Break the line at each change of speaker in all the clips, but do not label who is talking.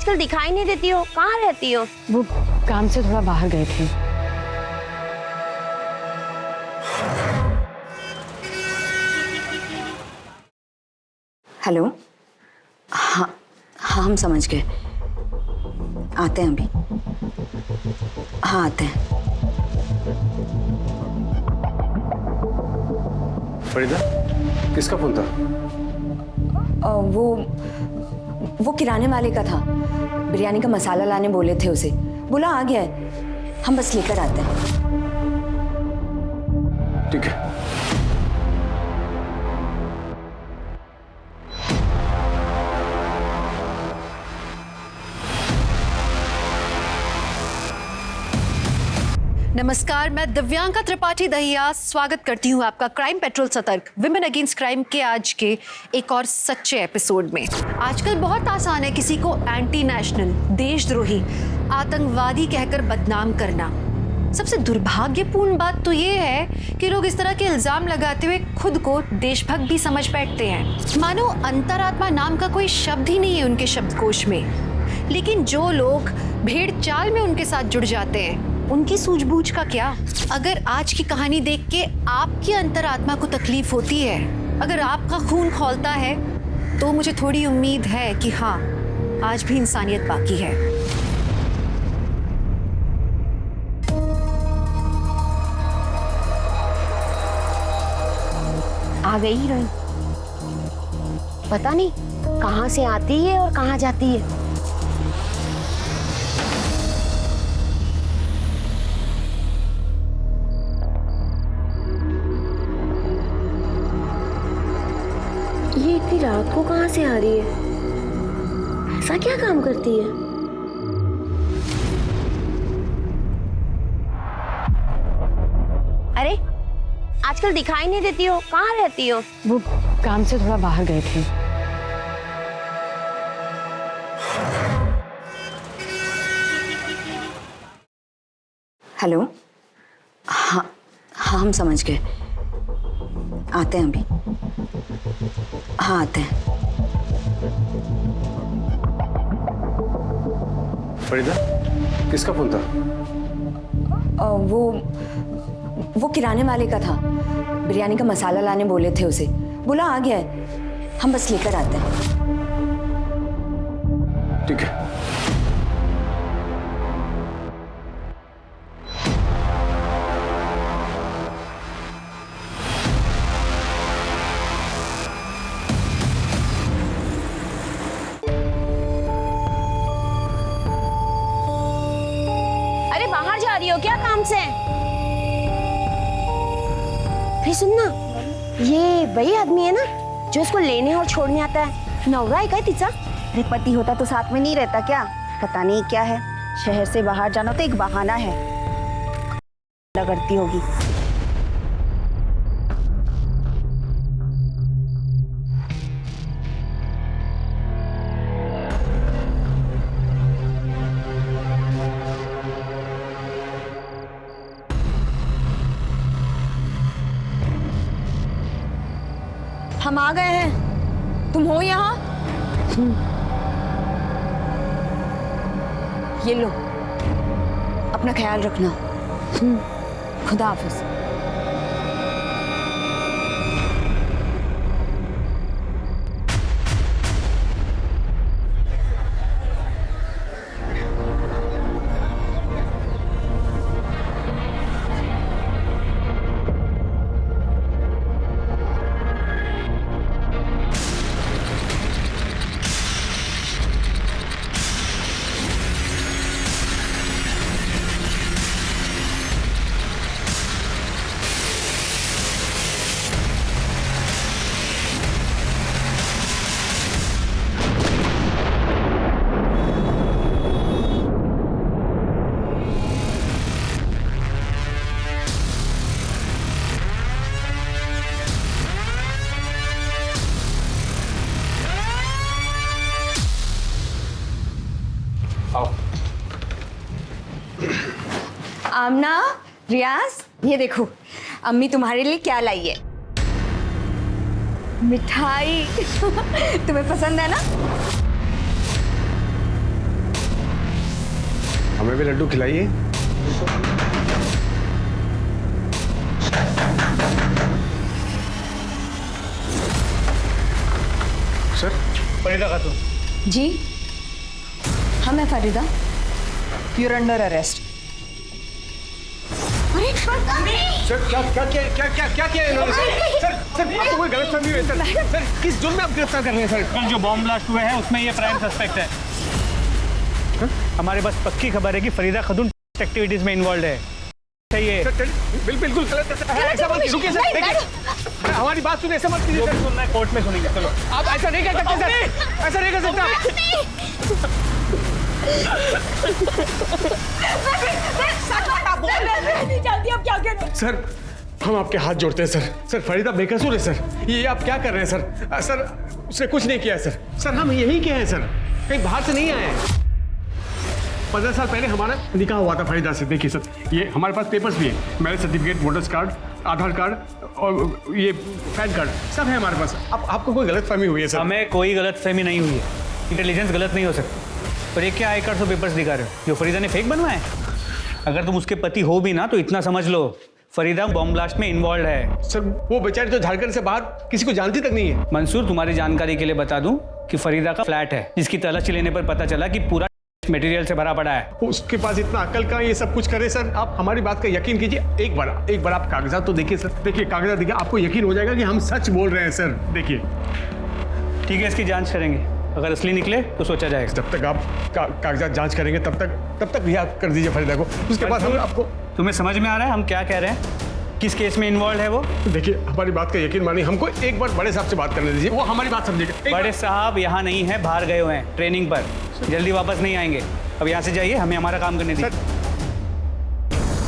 आजकल दिखाई नहीं देती हो, कहाँ रहती हो?
वो काम से थोड़ा बाहर गए थे।
हेलो। हाँ हाँ, हम समझ गए, आते हैं अभी। हाँ आते हैं।
फरीदा, किसका फोन था?
वो किराने वाले का था। बिरयानी का मसाला लाने बोले थे उसे, बोला आ गया है, हम बस लेकर आते हैं।
ठीक है।
नमस्कार, मैं दिव्यांका त्रिपाठी दहिया स्वागत करती हूँ आपका क्राइम पेट्रोल सतर्क विमेन अगेंस्ट क्राइम के आज के एक और सच्चे एपिसोड में। आजकल बहुत आसान है किसी को एंटी नेशनल, देशद्रोही, आतंकवादी कहकर बदनाम करना। सबसे दुर्भाग्यपूर्ण बात तो ये है कि लोग इस तरह के इल्जाम लगाते हुए खुद को देशभक्त भी समझ बैठते हैं, मानो अंतरात्मा नाम का कोई शब्द ही नहीं है उनके शब्दकोश में। लेकिन जो लोग भेड़ चाल में उनके साथ जुड़ जाते हैं, उनकी सूझबूझ का क्या? अगर आज की कहानी देख के आपकी अंतरात्मा को तकलीफ होती है, अगर आपका खून खौलता है, तो मुझे थोड़ी उम्मीद है कि हाँ, आज भी इंसानियत बाकी है।
आ गई हीरोइन। पता नहीं कहाँ से आती है और कहाँ जाती है। ये इतनी रात को कहाँ से आ रही है? ऐसा क्या काम करती है? अरे आजकल दिखाई नहीं देती हो, कहाँ रहती हो?
वो काम से थोड़ा बाहर गए थे।
हेलो। हाँ हाँ, हम समझ गए, आते हैं अभी। हाँ आते हैं।
फरीदा, किसका फोन था?
वो किराने वाले का था। बिरयानी का मसाला लाने बोले थे उसे, बोला आ गया है, हम बस लेकर आते हैं।
ठीक है।
अरे बाहर जा रही हो क्या काम से? फिर सुनना, ये वही आदमी है ना जो इसको लेने और छोड़ने आता है? नवरा है क्या तिचा?
अरे पति होता तो साथ में नहीं रहता क्या? पता नहीं क्या है, शहर से बाहर जाना तो एक बहाना है। करती होगी।
हम आ गए हैं, तुम हो यहाँ? ये लो, अपना ख्याल रखना। खुदा हाफिज।
आओ।
आमना, रियाज, ये देखो अम्मी तुम्हारे लिए क्या लाई है। मिठाई। तुम्हें पसंद है ना?
हमें भी लड्डू खिलाइए। सर,
फरीदा खातून,
जी हाँ मैं Farida.
You are under arrest.
Sir क्या किया इन्होंने? सर आपको कोई गलतफहमी हुई है सर? सर किस जुर्म में आप गिरफ्तार कर रहे हैं सर?
कल जो बॉम्ब ब्लास्ट हुए हैं उसमें ये प्राइम सस्पेक्ट है। हमारे पास पक्की खबर है कि फरीदा खातून एक्टिविटीज में इन्वॉल्व है। सही है
सर बिल्कुल गलत है सर। ऐसा मत रुकिए सर, देखिए हमारी बात सुनिए, ऐसा मत कीजिए सर।
सुनना है कोर्ट में सुनेंगे। चलो
आप ऐसा नहीं कर सकते सर, ऐसा नहीं कर सकता। सर हम आपके हाथ जोड़ते हैं सर। सर फरीदा बेकसूर है सर, ये आप क्या कर रहे हैं सर? सर उसने कुछ नहीं किया है सर। सर हम यहीं के हैं सर, कहीं बाहर से नहीं आए हैं। 15 साल पहले हमारा निकाह हुआ था फरीदा से। देखिए सर ये हमारे पास पेपर्स भी है, मैरिज सर्टिफिकेट, वोटर्स कार्ड, आधार कार्ड और ये पैन कार्ड सब है हमारे पास। आपको कोई गलतफहमी हुई है सर?
हमें कोई गलतफहमी नहीं हुई है। इंटेलिजेंस गलत नहीं हो सकती। पर ये क्या आई कार्ड और पेपर्स दिखा रहे हो जो फरीदा ने फेक बनवाए? अगर तुम उसके पति हो भी ना तो इतना समझ लो, फरीदा बॉम्ब ब्लास्ट में इन्वॉल्व है।
सर वो बेचारी तो झारखंड से बाहर किसी को जानती तक नहीं है।
मंसूर, तुम्हारी जानकारी के लिए बता दूं कि फरीदा का फ्लैट है जिसकी तलाशी लेने पर पता चला कि पूरा मटेरियल से भरा पड़ा है।
उसके पास इतना अकल का ये सब कुछ करे सर? आप हमारी बात का यकीन कीजिए, एक बार आप कागजात तो देखिए सर। देखिए कागजात देखिए, आपको यकीन हो जाएगा कि हम सच बोल रहे हैं सर। देखिए
ठीक है, इसकी जांच करेंगे, अगर असली निकले तो सोचा जाएगा।
जब तक आप कागजात जांच करेंगे तब तक रिहा कर दीजिए फरीदा को। उसके बाद हम आपको।
तुम्हें समझ में आ रहा है हम क्या कह रहे हैं? किस केस में इन्वॉल्व है वो?
देखिए हमारी बात का यकीन मानिए, हमको एक बार बड़े साहब से बात करने दीजिए, वो हमारी बात समझेगा।
बड़े साहब यहाँ नहीं है, बाहर गए हुए हैं ट्रेनिंग पर, जल्दी वापस नहीं आएंगे। अब यहाँ से जाइए, हमें हमारा काम करने दीजिए।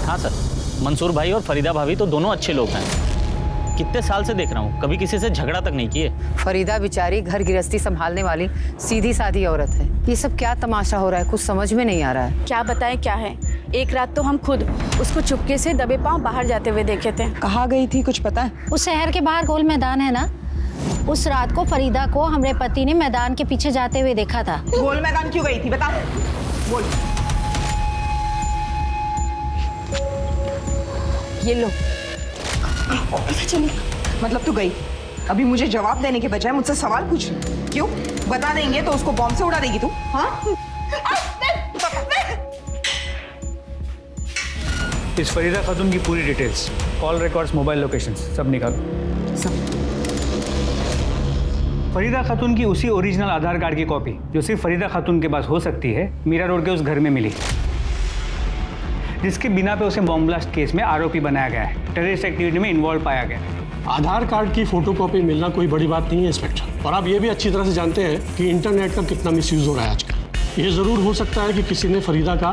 हाँ सर, मंसूर भाई और फरीदा भाभी तो दोनों अच्छे लोग हैं। कितने साल से देख रहा हूँ, कभी किसी से झगड़ा तक नहीं किए।
फरीदा बेचारी घर गृहस्थी संभालने वाली सीधी सादी औरत है। ये सब क्या तमाशा हो रहा है, कुछ समझ में नहीं आ रहा है।
क्या बताएं क्या है। एक रात तो हम खुद उसको चुपके से दबे पांव बाहर जाते हुए देखे थे।
कहाँ गई थी कुछ पता है?
उस शहर के बाहर गोल मैदान है ना, उस रात को फरीदा को हमारे पति ने मैदान के पीछे जाते हुए देखा था।
गोल मैदान क्यों गई थी बता, बोल।
ये लो।
चली मतलब तू गई, अभी मुझे जवाब देने के बजाय मुझसे सवाल पूछ रही? क्यों? बता देंगे तो उसको बॉम्ब से उड़ा देगी तू? हाँ?
इस फरीदा खातून की पूरी details, call records, mobile locations सब निकालो।
सब।
फरीदा खातून की उसी ओरिजिनल आधार कार्ड की कॉपी जो सिर्फ फरीदा खातून के पास हो सकती है, मीरा रोड के उस घर में मिली, जिसके बिना पे उसे बॉम्ब ब्लास्ट केस में आरोपी बनाया गया है, टेररिस्ट एक्टिविटी में इन्वॉल्व पाया गया।
आधार कार्ड की फोटोकॉपी मिलना कोई बड़ी बात नहीं है इंस्पेक्टर, और आप ये भी अच्छी तरह से जानते हैं कि इंटरनेट का कितना मिसयूज हो रहा है आजकल। ये ज़रूर हो सकता है कि किसी ने फरीदा का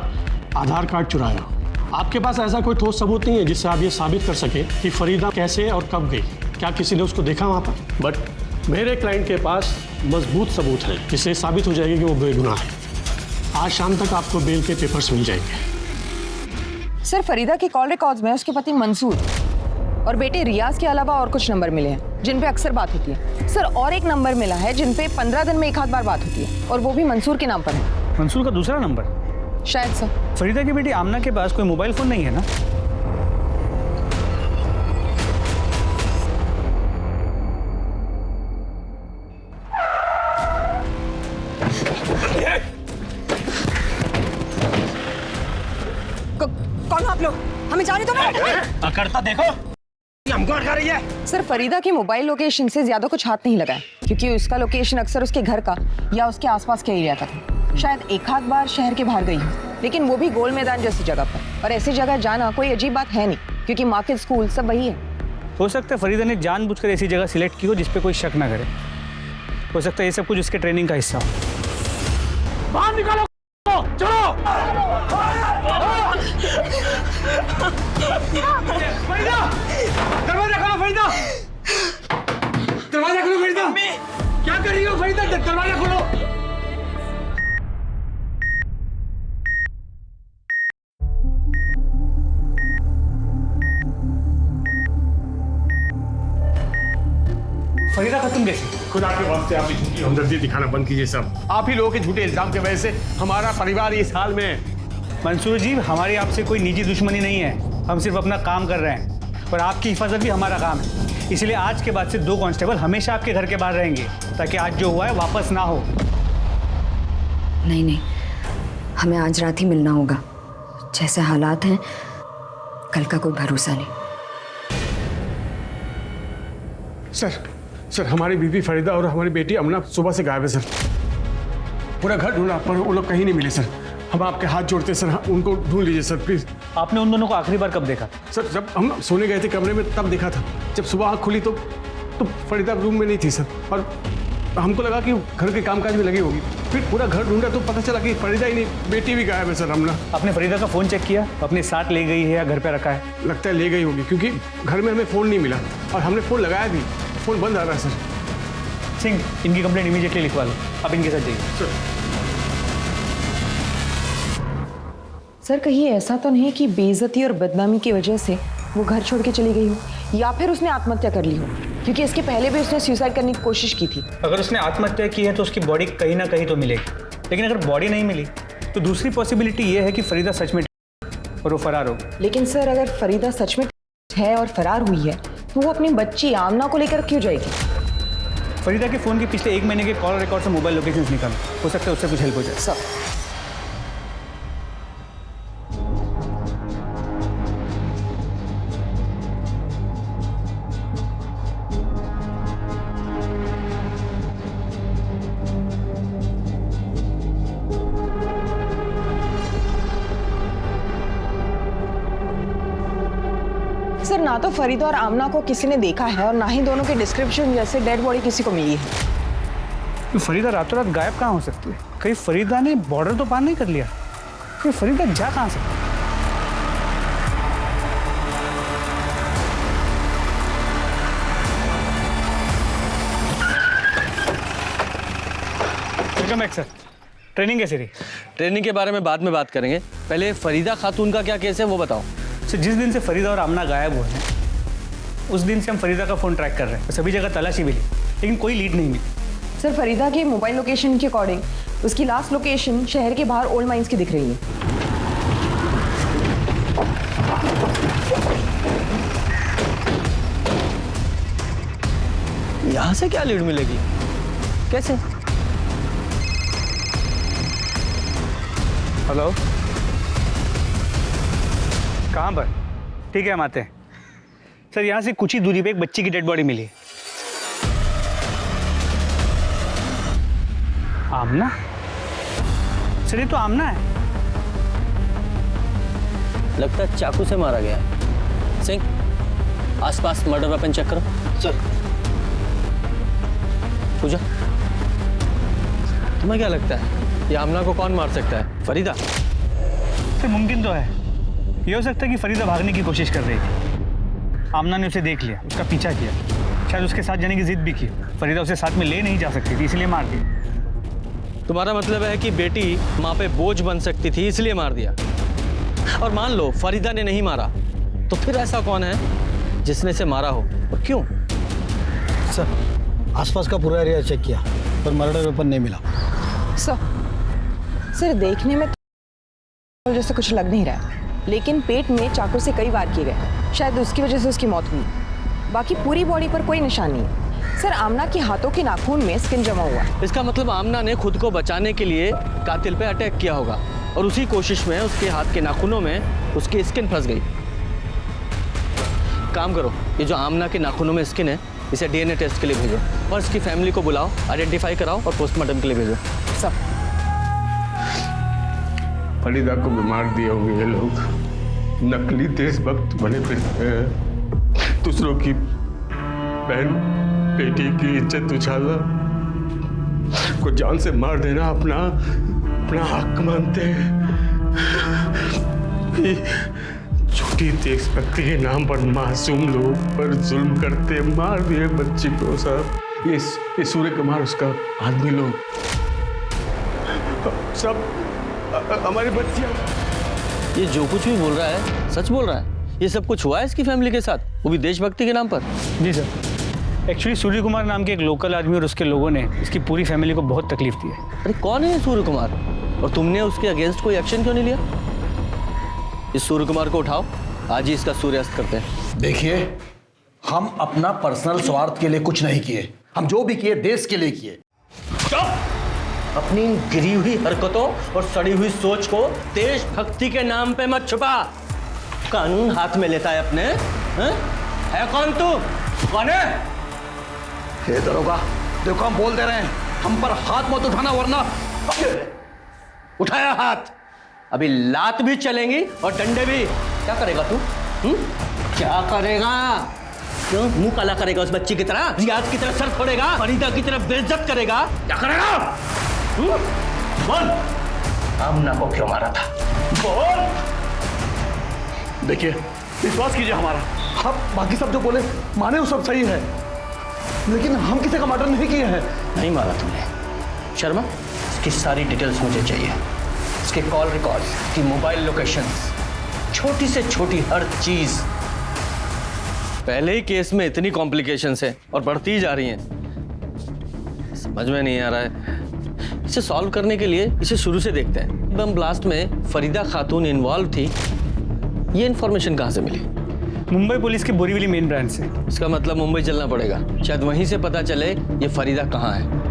आधार कार्ड चुराया हो। आपके पास ऐसा कोई ठोस सबूत नहीं है जिससे आप ये साबित कर सकें कि फरीदा कैसे और कब गई। क्या किसी ने उसको देखा वहाँ पर? बट मेरे क्लाइंट के पास मजबूत सबूत है जिससे साबित हो जाएगी कि वो बेगुनाह है। आज शाम तक आपको बेल के पेपर्स मिल जाएंगे।
सर, फरीदा के कॉल रिकॉर्ड्स में उसके पति मंसूर और बेटे रियाज के अलावा और कुछ नंबर मिले हैं जिन पे अक्सर बात होती है। सर, और एक नंबर मिला है जिन पे 15 दिन में एक आध बार बात होती है, और वो भी मंसूर के नाम पर है।
मंसूर का दूसरा नंबर?
शायद सर।
फरीदा की बेटी आमना के पास कोई मोबाइल फोन नहीं है ना?
कौन हो आप लोग? हमें जाने दो ना।
करता देखो,
हमको अटका रही है। सर, फरीदा की मोबाइल लोकेशन से ज्यादा कुछ हाथ नहीं लगा है, क्योंकि उसका लोकेशन अक्सर उसके घर का या उसके आसपास के एरिया का था। शायद एक आध बार शहर के बाहर गई हो, लेकिन वो भी गोल मैदान जैसी जगह पर। और ऐसी जगह जाना कोई अजीब बात है नहीं, क्योंकि मार्केट, स्कूल सब वही है।
हो सकता है फरीदा ने जानबूझकर ऐसी जगह सिलेक्ट की हो जिस पे कोई शक ना करे। हो सकता है ये सब कुछ उसके ट्रेनिंग का हिस्सा हो।
बाहर निकालो, चलो। फरीदा, दरवाजा खोलो फरीदा, दरवाजा खोलो फरीदा। क्या कर रही हो फरीदा? दरवाजा खोलो।
फरीदा खातून कैसी?
खुदा के वास्ते आप झूठी हमदर्दी दिखाना बंद कीजिए सब। आप ही लोगों के झूठे इल्जाम की वजह से हमारा परिवार इस हाल में है।
मंसूर जी, हमारी आपसे कोई निजी दुश्मनी नहीं है, हम सिर्फ अपना काम कर रहे हैं और आपकी हिफाजत भी हमारा काम है। इसलिए आज के बाद से 2 कांस्टेबल हमेशा आपके घर के बाहर रहेंगे ताकि आज जो हुआ है वापस ना हो।
नहीं नहीं, हमें आज रात ही मिलना होगा। जैसे हालात हैं, कल का कोई भरोसा नहीं।
सर हमारी बीवी फरीदा और हमारी बेटी अमना सुबह से गायब है सर। पूरा घर ढूंढा पर वो लोग कहीं नहीं मिले सर। हम आपके हाथ जोड़ते हैं सर, उनको ढूंढ लीजिए सर प्लीज।
आपने उन दोनों को आखिरी बार कब देखा?
सर जब हम सोने गए थे कमरे में तब देखा था। जब सुबह आँख खुली तो फरीदा रूम में नहीं थी सर, और हमको लगा कि घर के कामकाज में लगी होगी। फिर पूरा घर ढूंढा तो पता चला कि फरीदा ही नहीं, बेटी भी गायब है सर अमना।
आपने फरीदा का फ़ोन चेक किया? अपने साथ ले गई है या घर पे रखा है?
लगता है ले गई होगी, क्योंकि घर में हमें फ़ोन नहीं मिला और हमने फ़ोन लगाया भी, फ़ोन बंद आ रहा है सर।
सिंह, इनकी कंप्लेंट इमीडिएटली लिखवा लो। आप इनके साथ जाइए।
सर कहीं ऐसा तो नहीं कि बेइज्जती और बदनामी की वजह से वो घर छोड़ के चली गई हो, या फिर उसने आत्महत्या कर ली हो? क्योंकि इसके पहले भी उसने सुसाइड करने की कोशिश की थी।
अगर उसने आत्महत्या की है तो उसकी बॉडी कहीं ना कहीं तो मिलेगी, लेकिन अगर बॉडी नहीं मिली तो दूसरी पॉसिबिलिटी ये है कि फरीदा सच में और वो फरार हो।
लेकिन सर अगर फरीदा सच में है और फरार हुई है तो वो अपनी बच्ची आमना को लेकर क्यों जाएगी?
फरीदा के फ़ोन के पिछले 1 महीने के कॉल रिकॉर्ड से मोबाइल लोकेशंस निकालो, हो सकता है उससे कुछ हेल्प हो जाए।
सब सर, ना तो फरीदा और आमना को किसी ने देखा है और ना ही दोनों के डिस्क्रिप्शन जैसे डेड बॉडी किसी को मिली है।
तो फरीदा रातों रात गायब कहाँ हो सकती है? कहीं फरीदा ने बॉर्डर तो पार नहीं कर लिया? तो फरीदा जा कहाँ सकती है? Welcome back sir. ट्रेनिंग कैसी रही?
ट्रेनिंग के बारे में बाद में बात करेंगे, पहले फरीदा खातून का क्या केस है वो बताओ।
सर, जिस दिन से फरीदा और आमना गायब हुए हैं उस दिन से हम फरीदा का फ़ोन ट्रैक कर रहे हैं। सभी जगह तलाशी मिली लेकिन कोई लीड नहीं मिली।
सर, फरीदा के मोबाइल लोकेशन के अकॉर्डिंग उसकी लास्ट लोकेशन शहर के बाहर ओल्ड माइंस की दिख रही है।
यहाँ से क्या लीड मिलेगी? कैसे?
हेलो, कहाँ पर? ठीक है, हम आते हैं। सर, यहाँ से कुछ ही दूरी पे एक बच्ची की डेड बॉडी मिली। आमना? सर, ये तो आमना है।
लगता है चाकू से मारा गया है। सिंह, आसपास मर्डर वेपन चेक करो। सर। पूजा, तुम्हें क्या लगता है ये आमना को कौन मार सकता है? फरीदा?
सर, मुमकिन तो है। ये हो सकता है कि फरीदा भागने की कोशिश कर रही थी, आमना ने उसे देख लिया, उसका पीछा किया, शायद उसके साथ जाने की जिद भी की। फरीदा उसे साथ में ले नहीं जा सकती थी, इसलिए मार दी।
तुम्हारा मतलब है कि बेटी माँ पे बोझ बन सकती थी इसलिए मार दिया। और मान लो फरीदा ने नहीं मारा तो फिर ऐसा कौन है जिसने इसे मारा हो और क्यों?
सर, आसपास का पूरा एरिया चेक किया पर मर्डर वेपन नहीं मिला।
सर, देखने में तो जैसे कुछ लग नहीं रहा है, लेकिन पेट में चाकू से कई वार किए गए, शायद उसकी वजह से उसकी मौत हुई। बाकी पूरी बॉडी पर कोई निशान नहीं है। सर, आमना के हाथों के नाखून में स्किन जमा हुआ।
इसका मतलब आमना ने खुद को बचाने के लिए कातिल पे अटैक किया होगा और उसी कोशिश में उसके हाथ के नाखूनों में उसकी स्किन फंस गई। काम करो, ये जो आमना के नाखूनों में स्किन है इसे DNA टेस्ट के लिए भेजो और इसकी फैमिली को बुलाओ, आइडेंटिफाई कराओ और पोस्टमार्टम के लिए भेजो।
सब
फरीदा को बीमार दिए होंगे ये लोग, नकली देशभक्त बने फिरते हैं, दूसरों की बहन बेटी की इज्जत उछालना, को जान से मार देना अपना हक मानते हैं। झूठी देशभक्ति के नाम पर मासूम लोग पर जुल्म करते, मार दिए बच्ची को साहब। ये सूर्य कुमार उसका आदमी लोग सब हमारी बच्चियां।
ये जो कुछ भी बोल रहा है सच बोल रहा है? ये सब कुछ हुआ है इसकी फैमिली के साथ, वो भी देशभक्ति के नाम पर?
जी सर, एक्चुअली सूर्य कुमार नाम के एक लोकल आदमी और उसके लोगों ने इसकी पूरी फैमिली को बहुत तकलीफ दी है।
अरे कौन है सूर्य कुमार और तुमने उसके अगेंस्ट कोई एक्शन क्यों नहीं लिया? इस सूर्य कुमार को उठाओ, आज ही इसका सूर्यास्त करते हैं।
देखिए, हम अपना पर्सनल स्वार्थ के लिए कुछ नहीं किए, हम जो भी किए देश के लिए किए।
अपनी गिरी हुई हरकतों और सड़ी हुई सोच को देशभक्ति के नाम पे मत छुपा। कानून हाथ में लेता है अपने, है कौन तू? कौन है?
हे दरोगा, देखो हम बोल दे रहे हैं, हम पर हाथ मत उठाना वरना।
उठाया हाथ, अभी लात भी चलेंगी और डंडे भी। क्या करेगा तू? क्या करेगा? क्यों मुंह काला करेगा उस बच्ची की तरह? रियाज की तरह सर फोड़ेगा? फरीदा की तरह बेइज्जत करेगा? क्या करेगा? बोल, आमना को क्यों मारा था? बोल।
देखिए, विश्वास कीजिए हमारा, आप बाकी सब जो बोले माने वो सब सही है, लेकिन हम किसी का मर्डर नहीं किए हैं।
नहीं मारा तुमने। शर्मा, इसकी सारी डिटेल्स मुझे चाहिए। इसके कॉल रिकॉर्ड्स, इसकी मोबाइल लोकेशंस, छोटी से छोटी हर चीज। पहले ही केस में इतनी कॉम्प्लिकेशंस है और बढ़ती ही जा रही हैं। समझ में नहीं आ रहा है। इसे सॉल्व करने के लिए इसे शुरू से देखते हैं। बम ब्लास्ट में फरीदा खातून इन्वॉल्व थी, ये इन्फॉर्मेशन कहाँ से मिली?
मुंबई पुलिस के बोरीवली मेन ब्रांच से।
इसका मतलब मुंबई चलना पड़ेगा, शायद वहीं से पता चले ये फरीदा कहाँ है।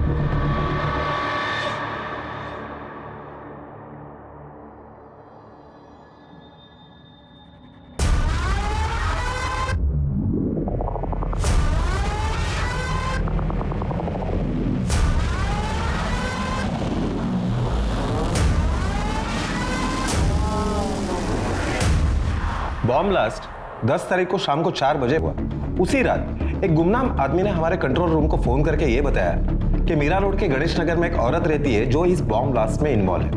बॉम्ब ब्लास्ट 10 तारीख को शाम को 4 बजे हुआ। उसी रात एक गुमनाम आदमी ने हमारे कंट्रोल रूम को फोन करके ये बताया कि मीरा रोड के गणेश नगर में एक औरत रहती है जो इस बॉम्ब ब्लास्ट में इन्वॉल्व है।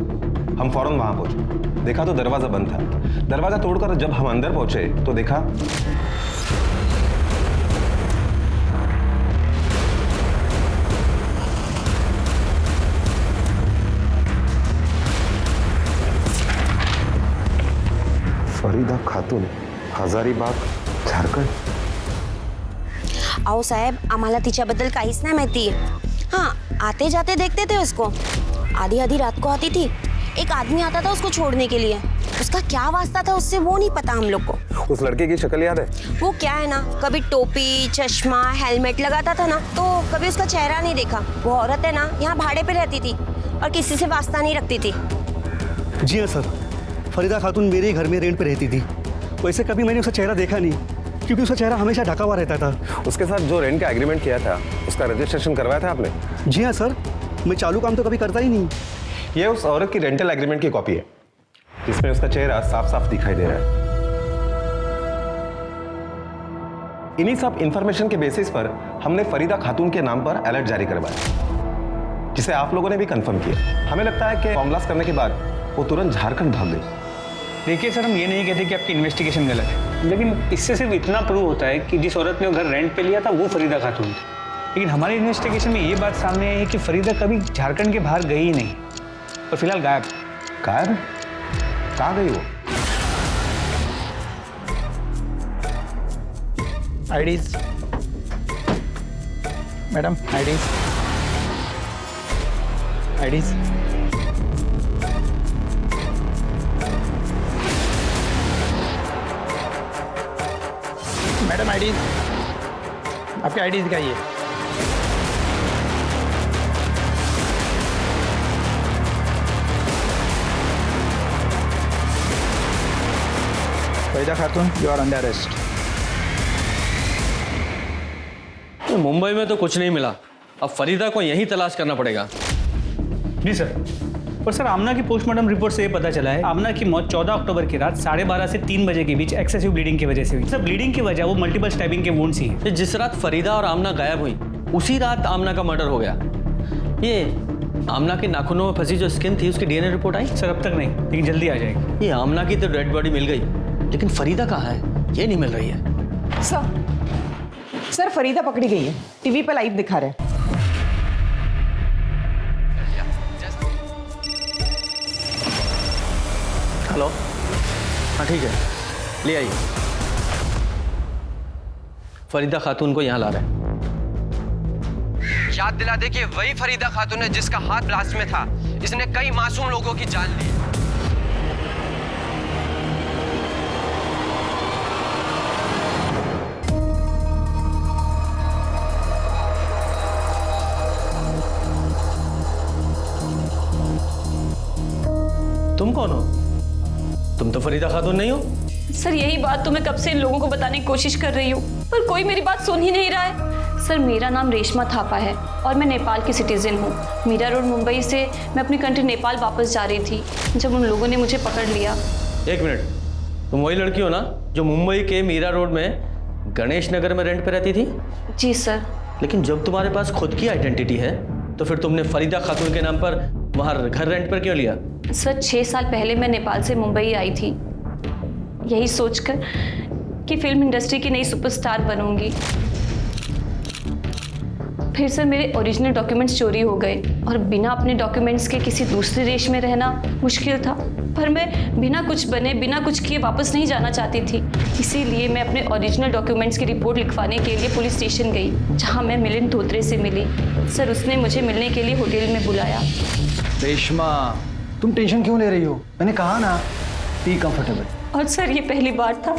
हम फौरन वहां पहुंचे, देखा तो दरवाजा बंद था। दरवाजा तोड़कर जब हम अंदर पहुंचे तो देखा फरीदा खातून, हजारीबाग, झारखंड।
अहो साहेब, आम्हाला तिच्याबद्दल काहीच नाही माहिती। हाँ, आते जाते देखते थे उसको। आधी आधी रात को आती थी। एक आदमी आता था उसको छोड़ने के लिए। उसका क्या वास्ता था उससे वो नहीं पता हम लोग को।
उस लड़के की शक्ल याद है?
वो क्या है ना, कभी टोपी, चश्मा, हेलमेट लगाता था ना, तो कभी उसका चेहरा नहीं देखा। वो औरत है ना, यहाँ भाड़े पे रहती थी और किसी से वास्ता नहीं रखती थी।
जी हाँ सर, फरीदा खातून मेरे ही घर में रेंट पे रहती थी। वैसे कभी मैंने उसका चेहरा देखा नहीं, क्योंकि उसका चेहरा हमेशा ढका हुआ रहता था।
उसके साथ जो रेंट का एग्रीमेंट किया था उसका रजिस्ट्रेशन करवाया था आपने?
जी हाँ सर, मैं चालू काम तो कभी करता ही नहीं।
ये उस औरत की रेंटल एग्रीमेंट की कॉपी है, जिसमें उसका चेहरा साफ साफ दिखाई दे रहा है। इन्हीं सब इंफॉर्मेशन के बेसिस पर हमने फरीदा खातून के नाम पर अलर्ट जारी करवाया, जिसे आप लोगों ने भी कंफर्म किया। हमें लगता है कि बॉम्ब ब्लास्ट करने के बाद वो तुरंत झारखंड भाग गई।
देखिए सर, हम ये नहीं कहते कि आपकी इन्वेस्टिगेशन गलत है, लेकिन इससे सिर्फ इतना प्रूव होता है कि जिस औरत ने वो घर रेंट पे लिया था वो फरीदा खातून थी। लेकिन हमारी इन्वेस्टिगेशन में ये बात सामने आई है कि फरीदा कभी झारखंड के बाहर गई ही नहीं और फिलहाल गायब।
गायब? कहाँ गई वो?
IDs madam, IDs IDs madam, IDs, आपकी आईडीज दिखाइए। Farida Khatoon, you are under arrest.
Mumbai में तो कुछ नहीं मिला, अब फरीदा को यहीं तलाश करना पड़ेगा।
जी सर। और सर, आमना की पोस्टमार्टम रिपोर्ट से ये पता चला है आमना की मौत 14 अक्टूबर की रात 12:30 से 3 बजे के बीच एक्सेसिव ब्लीडिंग की वजह से हुई। सर, ब्लीडिंग की वजह वो मल्टीपल स्टैबिंग के वुंड्स ही है।
जिस रात फरीदा और आमना गायब हुई उसी रात आमना का मर्डर हो गया। ये आमना के नाखूनों में फंसी जो स्किन थी उसकी डीएनए रिपोर्ट आई?
सर, अब तक नहीं, लेकिन जल्दी आ जाएगी।
ये आमना की तो डेड बॉडी मिल गई, लेकिन फरीदा कहाँ है ये नहीं मिल रही है।
सर फरीदा पकड़ी गई है, टीवी पे लाइव दिखा रहे हैं।
हेलो, हाँ ठीक है, ले आइए। फरीदा खातून को यहाँ ला रहे हैं।
याद दिला दे कि वही फरीदा खातून है जिसका हाथ ब्लास्ट में था। इसने कई मासूम लोगों की जान ली।
कौन हो? तुम तो फरीदा खातून नहीं हो।
सर यही बात तो मैं कब से इन लोगों को बताने की कोशिश कर रही हूँ, पर कोई मेरी बात सुन ही नहीं रहा है। सर मेरा नाम रेशमा थापा है और मैं नेपाल की सिटीजन हूँ। मीरा रोड मुंबई से मैं अपनी कंट्री नेपाल वापस जा रही थी जब उन लोगों ने मुझे पकड़ लिया।
एक मिनट, तुम वही लड़की हो ना जो मुंबई के मीरा रोड में गणेश नगर में रेंट पे रहती थी?
जी सर।
लेकिन जब तुम्हारे पास खुद की आइडेंटिटी है तो फिर तुमने फरीदा खातून के नाम पर वहाँ घर रेंट पर क्यों लिया?
सर 6 साल पहले मैं नेपाल से मुंबई आई थी, यही सोचकर कि फिल्म इंडस्ट्री की नई सुपरस्टार बनूंगी। फिर सर मेरे ओरिजिनल डॉक्यूमेंट्स चोरी हो गए और बिना अपने डॉक्यूमेंट्स के किसी दूसरे देश में रहना मुश्किल था, पर मैं बिना कुछ बने बिना कुछ किए वापस नहीं जाना चाहती थी। इसीलिए मैं अपने ओरिजिनल डॉक्यूमेंट्स की रिपोर्ट लिखवाने के लिए पुलिस स्टेशन गई, जहां मैं मिलिंद धोत्रे से मिली। सर उसने मुझे मिलने के लिए होटल में बुलाया।
रेशमा, तुम टेंशन क्यों ले रही हो? मैंने कहा ना, बी कंफर्टेबल।
और सर ये पहली बार था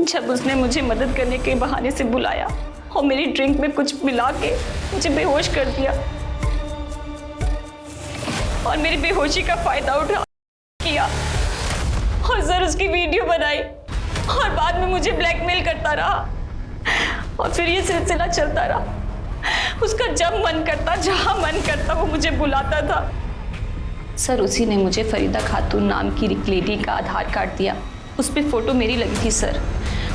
जब उसने मुझे मदद करने के बहाने से बुलाया और मेरी ड्रिंक में कुछ मिला के मुझे बेहोश कर दिया और मेरी बेहोशी का फायदा उठा किया और सर उसकी वीडियो बनाई और बाद में मुझे ब्लैकमेल करता रहा और फिर ये सिलसिला चलता रहा। उसका जब मन करता, जहां मन करता वो मुझे बुलाता था। सर उसी ने मुझे फरीदा खातून नाम की एक लेडी का आधार कार्ड दिया, उस पर फोटो मेरी लगी थी सर।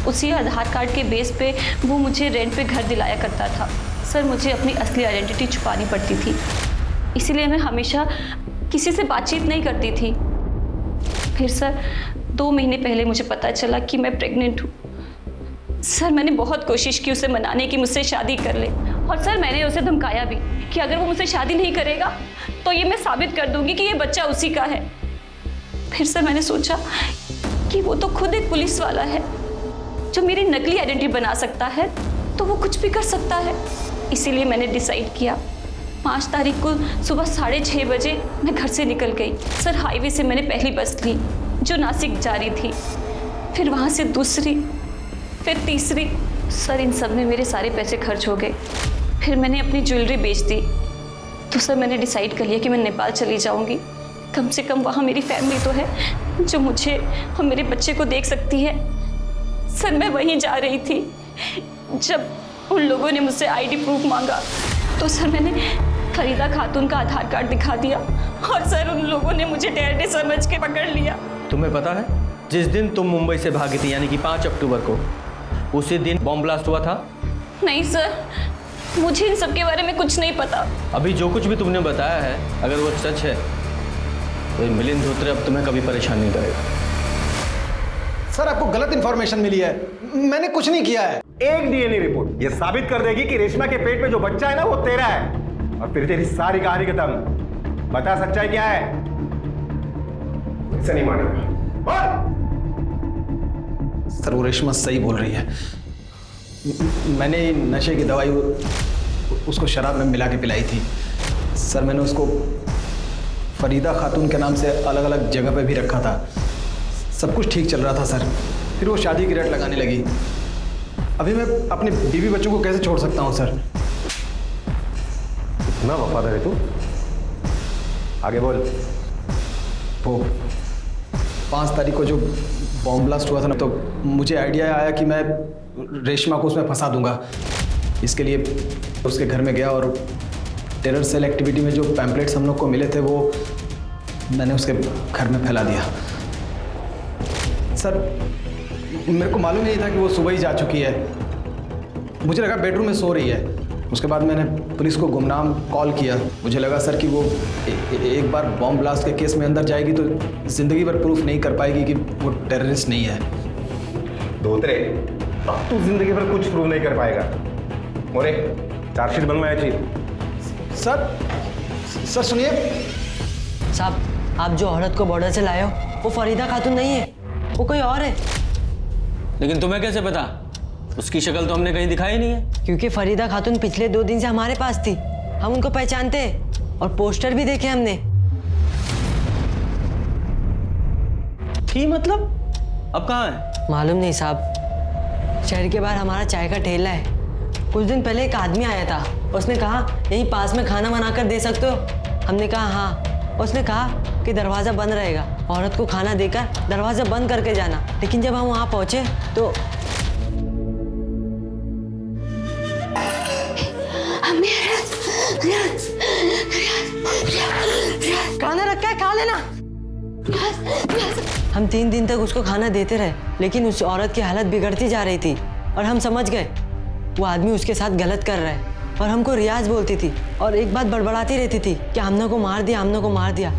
उसी आधार कार्ड के बेस पे वो मुझे रेंट पे घर दिलाया करता था। सर मुझे अपनी असली आइडेंटिटी छुपानी पड़ती थी, इसीलिए मैं हमेशा किसी से बातचीत नहीं करती थी। फिर सर 2 महीने पहले मुझे पता चला कि मैं प्रेग्नेंट हूँ। सर मैंने बहुत कोशिश की उसे मनाने की मुझसे शादी कर ले, और सर मैंने उसे धमकाया भी कि अगर वो मुझसे शादी नहीं करेगा तो ये मैं साबित कर दूंगी कि ये बच्चा उसी का है। फिर सर मैंने सोचा कि वो तो खुद एक पुलिस वाला है जो मेरी नकली आइडेंटिटी बना सकता है, तो वो कुछ भी कर सकता है। इसीलिए मैंने डिसाइड किया 5 तारीख को सुबह 6:30 बजे मैं घर से निकल गई। सर हाईवे से मैंने पहली बस ली जो नासिक जा रही थी, फिर वहाँ से दूसरी, फिर तीसरी। सर इन सब में मेरे सारे पैसे खर्च हो गए। फिर मैंने अपनी ज्वेलरी बेच दी। तो सर मैंने डिसाइड कर लिया कि मैं नेपाल चली जाऊँगी। कम से कम वहाँ मेरी फैमिली तो है जो मुझे और मेरे बच्चे को देख सकती है। सर मैं वहीं जा रही थी जब उन लोगों ने मुझसे आईडी प्रूफ मांगा, तो सर मैंने फरीदा खातून का आधार कार्ड दिखा दिया और सर उन लोगों ने मुझे टेररिस्ट समझ के पकड़ लिया।
तुम्हें पता है जिस दिन तुम मुंबई से भागी थी यानी कि 5 अक्टूबर को, उसी दिन बॉम्ब ब्लास्ट हुआ था?
नहीं सर, मुझे इन सब के बारे में कुछ नहीं पता।
अभी जो कुछ भी तुमने बताया है अगर वो सच है तो मिलिंद धोत्रे अब तुम्हें कभी परेशान नहीं करेगा।
सर आपको गलत इंफॉर्मेशन मिली है, मैंने कुछ नहीं किया है।
एक डीएनए रिपोर्ट ये साबित कर देगी कि रेशमा के पेट में जो बच्चा है ना वो तेरा है, और फिर तेरी सारी कहानी खत्म। बता सच्चाई क्या है? इसे नहीं मानेगा।
सर वो रेशमा सही बोल रही है। मैंने नशे की दवाई उसको शराब में मिला के पिलाई थी। सर मैंने उसको फरीदा खातून के नाम से अलग अलग जगह पे भी रखा था। सब कुछ ठीक चल रहा था सर, फिर वो शादी की रट लगाने लगी। अभी मैं अपने बीवी बच्चों को कैसे छोड़ सकता हूँ सर?
इतना वफादार है तू? आगे बोल।
वो 5 तारीख को जो बॉम्ब ब्लास्ट हुआ था ना, तो मुझे आइडिया आया कि मैं रेशमा को उसमें फंसा दूंगा। इसके लिए उसके घर में गया और टेरर सेल एक्टिविटी में जो पैम्पलेट्स हम लोग को मिले थे वो मैंने उसके घर में फैला दिया। सर मेरे को मालूम नहीं था कि वो सुबह ही जा चुकी है। मुझे लगा बेडरूम में सो रही है। उसके बाद मैंने पुलिस को गुमनाम कॉल किया। मुझे लगा सर कि वो एक बार बॉम्ब ब्लास्ट के केस में अंदर जाएगी तो ज़िंदगी भर प्रूफ नहीं कर पाएगी कि वो टेररिस्ट नहीं है।
धोत्रे, अब तू जिंदगी भर कुछ प्रूव नहीं कर पाएगा। मोरे चार्जशीट बनवाया चाहिए।
सर सुनिए
साहब, आप जो औरत को बॉर्डर से लाए हो वो फरीदा खातून नहीं है, वो कोई और है।
लेकिन तुम्हें कैसे पता? उसकी शक्ल तो हमने कहीं दिखाई नहीं है।
क्योंकि फरीदा खातून पिछले 2 दिन से हमारे पास थी, हम उनको पहचानते हैं और पोस्टर भी देखे हमने।
थी मतलब? अब कहाँ है?
मालूम नहीं साहब, शहर के बाहर हमारा चाय का ठेला है। कुछ दिन पहले एक आदमी आया था, उसने कहा यहीं पास में खाना बना कर दे सकते हो? हमने कहा हाँ। उसने कहा कि दरवाज़ा बंद रहेगा, औरत को खाना देकर दरवाजा बंद करके जाना। लेकिन जब हम वहाँ पहुँचे तो खाना रखा है, खा लेना। हम 3 दिन तक उसको खाना देते रहे, लेकिन उस औरत की हालत बिगड़ती जा रही थी और हम समझ गए वो आदमी उसके साथ गलत कर रहा है। और हमको रियाज बोलती थी और एक बात बड़बड़ाती रहती थी कि आमना को मार दिया, आमना को मार दिया।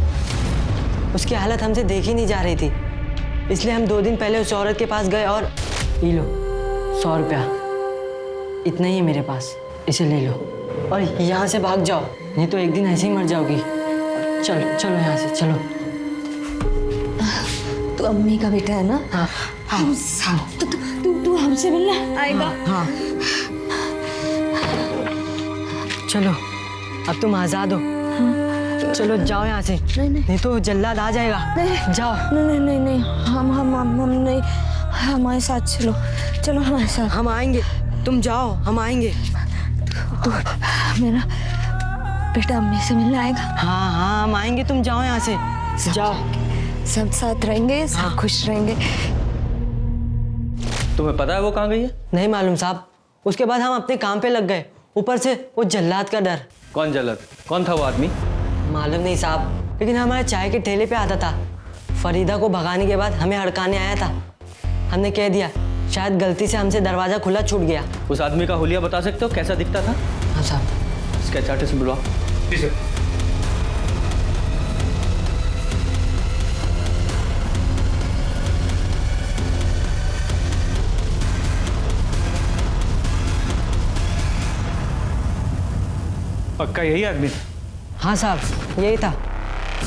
उसकी हालत हमसे देखी नहीं जा रही थी, इसलिए हम 2 दिन पहले उस औरत के पास गए और ये लो 100 रुपया, इतना ही है मेरे पास, इसे ले लो और यहाँ से भाग जाओ, नहीं तो एक दिन ऐसे ही मर जाओगी। चलो चलो यहाँ से चलो।
तू अम्मी का बेटा है ना?
हाँ
हम तू हमसे मिलना आएगा?
हाँ चलो, अब तुम आजाद हो। चलो जाओ यहाँ से, नहीं तो जल्लाद आ जाएगा। जाओ।
नहीं, हम नहीं, हमारे साथ चलो, चलो हमारे साथ।
हम आएंगे, तुम जाओ, हम आएंगे।
तू मेरा बेटा अम्मी से मिलने आएगा?
हाँ हम आएंगे, तुम जाओ यहाँ से, जाओ।
सब साथ रहेंगे, सब खुश रहेंगे।
तुम्हें पता है वो कहाँ गई है?
नहीं मालूम साहब। उसके बाद हम अपने काम पे लग गए, ऊपर से वो जल्लाद का डर।
कौन जल्लाद? कौन था वो आदमी?
मालूम नहीं साहब, लेकिन हमारे चाय के ठेले पे आता था। फरीदा को भगाने के बाद हमें हड़काने आया था। हमने कह दिया शायद गलती से हमसे दरवाजा खुला छूट गया।
उस आदमी का हुलिया बता सकते हो, कैसा दिखता था?
हाँ साहब।
स्केच आर्टिस्ट बुलवाओ। जी सर।
पक्का यही आदमी था?
हाँ साहब यही था,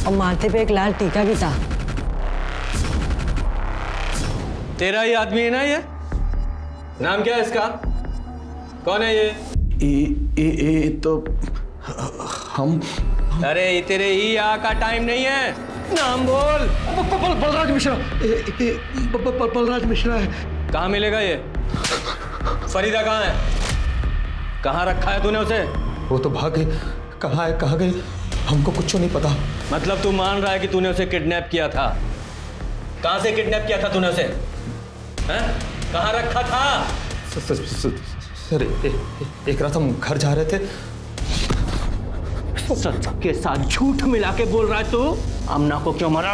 और माथे पे एक लाल टीका भी था।
तेरा ही आदमी है ना ये? नाम क्या है इसका? कौन है ये?
ये तो हम।
अरे ये तेरे ही यहाँ का टाइम नहीं है, नाम बोल।
बलराज मिश्रा। बलराज मिश्रा है।
कहाँ मिलेगा ये? फरीदा कहाँ है? कहाँ रखा है तूने उसे?
वो तो भाग गई। कहाँ गई हमको कुछ नहीं पता।
मतलब तू मान रहा है कि तूने उसे किडनैप किया था? कहाँ से किडनैप किया था तूने उसे? हैं? कहाँ रखा था?
सर एक रात हम घर जा रहे थे।
सच के साथ झूठ मिला के बोल रहा है तू? आमना को क्यों मारा?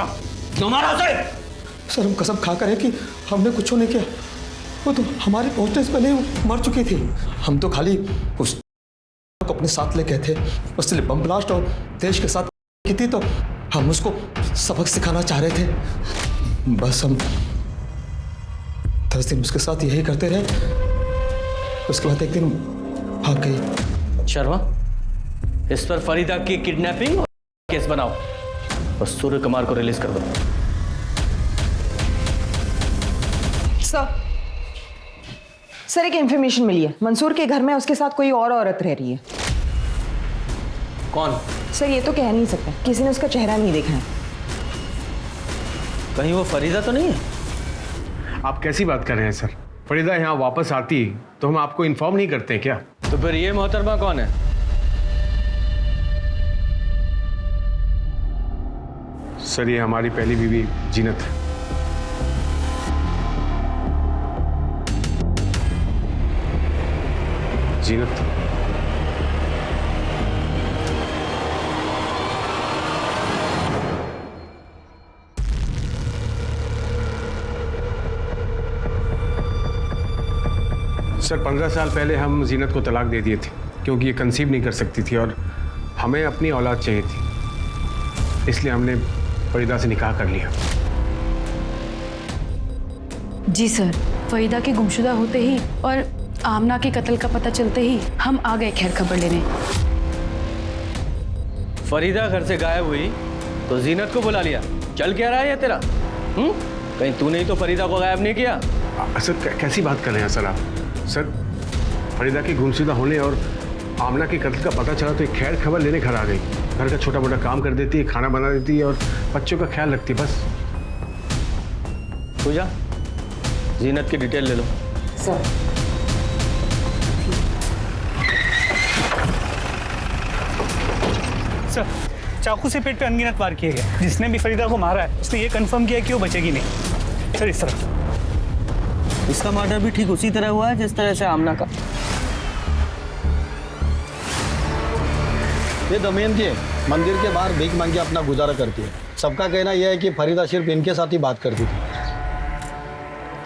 क्यों मारा उसे?
सर हम कसम खा कर है कि हमने कुछ नहीं किया। वो तो हमारे पहुंचने से पहले मर चुकी थी। हम तो खाली उस को अपने साथ ले गए थे। उसने बम ब्लास्ट और देश के साथ की थी, तो हम उसको सबक सिखाना चाह रहे थे। बस हम 10 दिन उसके साथ यही करते रहे। उसके बाद एक दिन भाग गई।
शर्मा, इस पर फरीदा की किडनैपिंग केस बनाओ और सूर्य कुमार को रिलीज कर दो।
सर एक इन्फॉर्मेशन मिली है, मंसूर के घर में उसके साथ कोई और औरत रह रही है।
कौन?
सर ये तो कह नहीं सकते, किसी ने उसका चेहरा नहीं देखा है।
कहीं वो फरीदा तो नहीं है?
आप कैसी बात कर रहे हैं सर? फरीदा यहाँ वापस आती तो हम आपको इन्फॉर्म नहीं करते हैं क्या?
तो फिर ये मोहतरमा कौन है?
सर ये हमारी पहली बीवी जीनत है। जीनत। सर 15 साल पहले हम जीनत को तलाक दे दिए थे क्योंकि ये कंसीव नहीं कर सकती थी और हमें अपनी औलाद चाहिए थी, इसलिए हमने फरीदा से निकाह कर लिया।
जी सर, फरीदा के गुमशुदा होते ही और आमना के कत्ल का पता चलते ही हम आ गए खैर खबर लेने।
फरीदा घर से गायब हुई तो जीनत को बुला लिया। चल क्या रहा है ये तेरा? कहीं तूने ही तो फरीदा को गायब नहीं किया?
सर कैसी बात कर रहे हैं सर आप? सर फरीदा की गुमशुदा होने और आमना के कत्ल का पता चला तो एक खैर खबर लेने घर आ गई। घर का छोटा मोटा काम कर देती है, खाना बना देती है और बच्चों का ख्याल रखती है। बस
पूजा, जीनत की डिटेल ले लो।
सर
सर चाकू से पेट पे अनगिनत वार किए गए। जिसने भी फरीदा को मारा है उसने ये कंफर्म किया कि वो बचेगी नहीं। सर इस तरफ।
इसका मर्डर भी ठीक उसी तरह हुआ है जिस तरह से आमना का।
ये दमयंती है, मंदिर के बाहर भीख मांग के अपना गुजारा करती है। सबका कहना यह है कि फरीदा सिर्फ इनके साथ ही बात करती थी।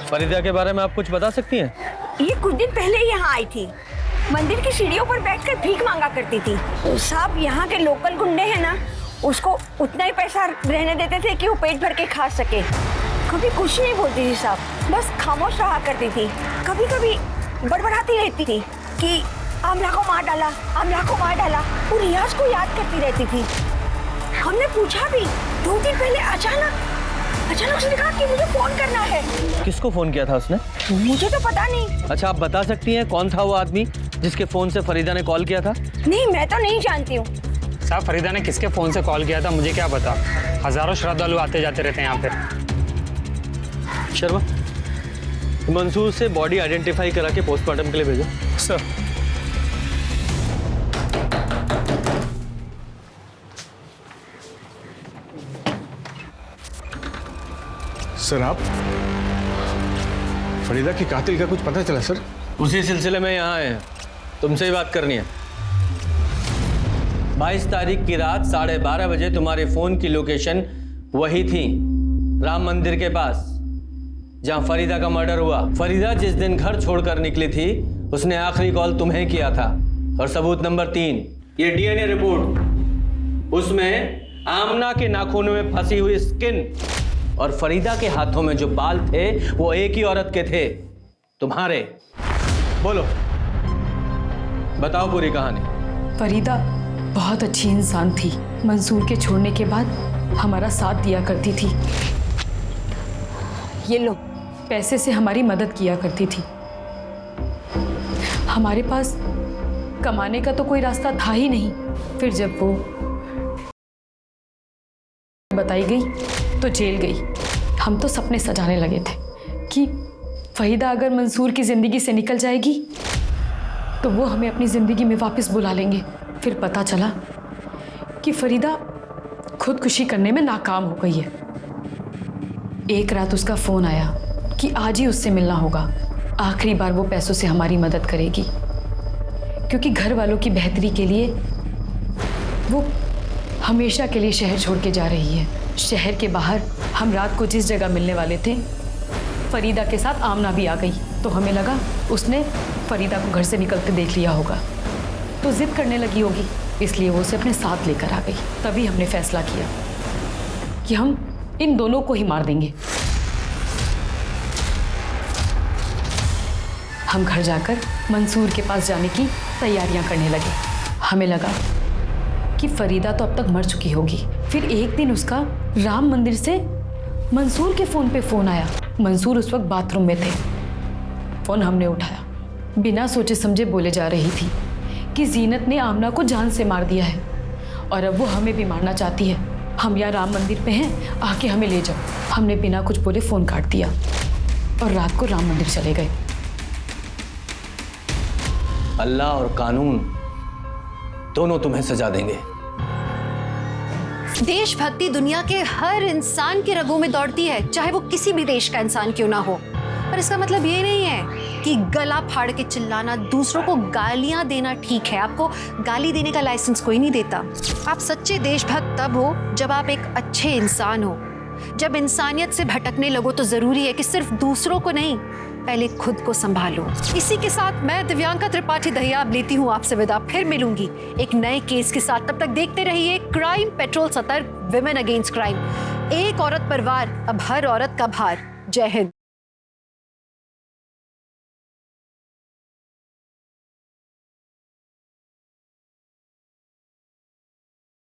फरीदा के बारे में आप कुछ बता सकती हैं?
ये कुछ दिन पहले ही यहाँ आई थी, मंदिर की सीढ़ियों पर बैठकर भीख मांगा करती थी। साहब यहाँ के लोकल गुंडे हैं ना, उसको उतना ही पैसा रहने देते थे कि वो पेट भर के खा सके। कभी कुछ नहीं बोलती थी साहब, बस खामोश रहा करती थी। कभी कभी बड़बड़ाती रहती थी कि आमला को मार डाला, आमला को मार डाला। वो रियाज को याद करती रहती थी। हमने पूछा भी, 2 दिन पहले अचानक उसने कहा कि मुझे फोन करना है।
किसको फोन किया था उसने?
मुझे तो पता नहीं।
अच्छा, आप बता सकती हैं कौन था वो आदमी जिसके फोन से फरीदा ने कॉल किया था?
नहीं, मैं तो नहीं जानती हूँ
साहब। फरीदा ने किसके फोन से कॉल किया था मुझे क्या पता। हजारों श्रद्धालु आते जाते रहते हैं यहाँ पे।
शर्मा, मंसूर से बॉडी आइडेंटिफाई करा के पोस्टमार्टम के लिए भेजो।
सर।
सर आप फरीदा के कातिल का कुछ पता चला सर?
उसी सिलसिले में यहाँ आए हैं, तुमसे ही बात करनी है। 22 तारीख की रात 12:30 बजे तुम्हारे फोन की लोकेशन वही थी, राम मंदिर के पास जहां फरीदा का मर्डर हुआ। फरीदा जिस दिन घर छोड़कर निकली थी उसने आखिरी कॉल तुम्हें किया था। और सबूत नंबर 3, ये डीएनए रिपोर्ट, उसमें आमना के नाखूनों में फंसी हुई स्किन और फरीदा के हाथों में जो बाल थे वो एक ही औरत के थे, तुम्हारे। बोलो, बताओ पूरी कहानी।
फरीदा बहुत अच्छी इंसान थी। मंसूर के छोड़ने के बाद हमारा साथ दिया करती थी। ये लो, पैसे से हमारी मदद किया करती थी। हमारे पास कमाने का तो कोई रास्ता था ही नहीं। फिर जब वो बताई गई तो जेल गई। हम तो सपने सजाने लगे थे कि फरीदा अगर मंसूर की ज़िंदगी से निकल जाएगी तो वो हमें अपनी ज़िंदगी में वापस बुला लेंगे। फिर पता चला कि फरीदा खुदकुशी करने में नाकाम हो गई है। एक रात उसका फ़ोन आया कि आज ही उससे मिलना होगा। आखिरी बार वो पैसों से हमारी मदद करेगी, क्योंकि घर वालों की बेहतरी के लिए वो हमेशा के लिए शहर छोड़ के जा रही है। शहर के बाहर हम रात को जिस जगह मिलने वाले थे, फरीदा के साथ आमना भी आ गई। तो हमें लगा उसने फरीदा को घर से निकलते देख लिया होगा, तो जिद करने लगी होगी, इसलिए वो उसे अपने साथ लेकर आ गई। तभी हमने फैसला किया कि हम इन दोनों को ही मार देंगे। हम घर जाकर मंसूर के पास जाने की तैयारियां करने लगे। हमें लगा कि फरीदा तो अब तक मर चुकी होगी। फिर एक दिन उसका राम मंदिर से मंसूर के फ़ोन पे फ़ोन आया। मंसूर उस वक्त बाथरूम में थे। फ़ोन हमने उठाया। बिना सोचे समझे बोले जा रही थी कि जीनत ने आमना को जान से मार दिया है और अब वो हमें भी मारना चाहती है। हम यहाँ राम मंदिर पे हैं, आके हमें ले जाओ। हमने बिना कुछ बोले फ़ोन काट दिया और रात को राम मंदिर चले गए।
अल्लाह और कानून दोनों तुम्हें सजा देंगे।
देशभक्ति दुनिया के हर इंसान के रगों में दौड़ती है, चाहे वो किसी भी देश का इंसान क्यों ना हो। पर इसका मतलब ये नहीं है कि गला फाड़ के चिल्लाना, दूसरों को गालियां देना ठीक है। आपको गाली देने का लाइसेंस कोई नहीं देता। आप सच्चे देशभक्त तब हो जब आप एक अच्छे इंसान हो। जब इंसानियत से भटकने लगो तो जरूरी है कि सिर्फ दूसरों को नहीं, पहले खुद को संभालो। इसी के साथ मैं दिव्यांका त्रिपाठी दहिया अब लेती हूँ आपसे विदा। फिर मिलूंगी एक नए केस के साथ। तब तक देखते रहिए क्राइम पेट्रोल सतर्क, विमेन अगेंस्ट क्राइम। एक औरत पर वार, अब हर औरत का भार। जय हिंद।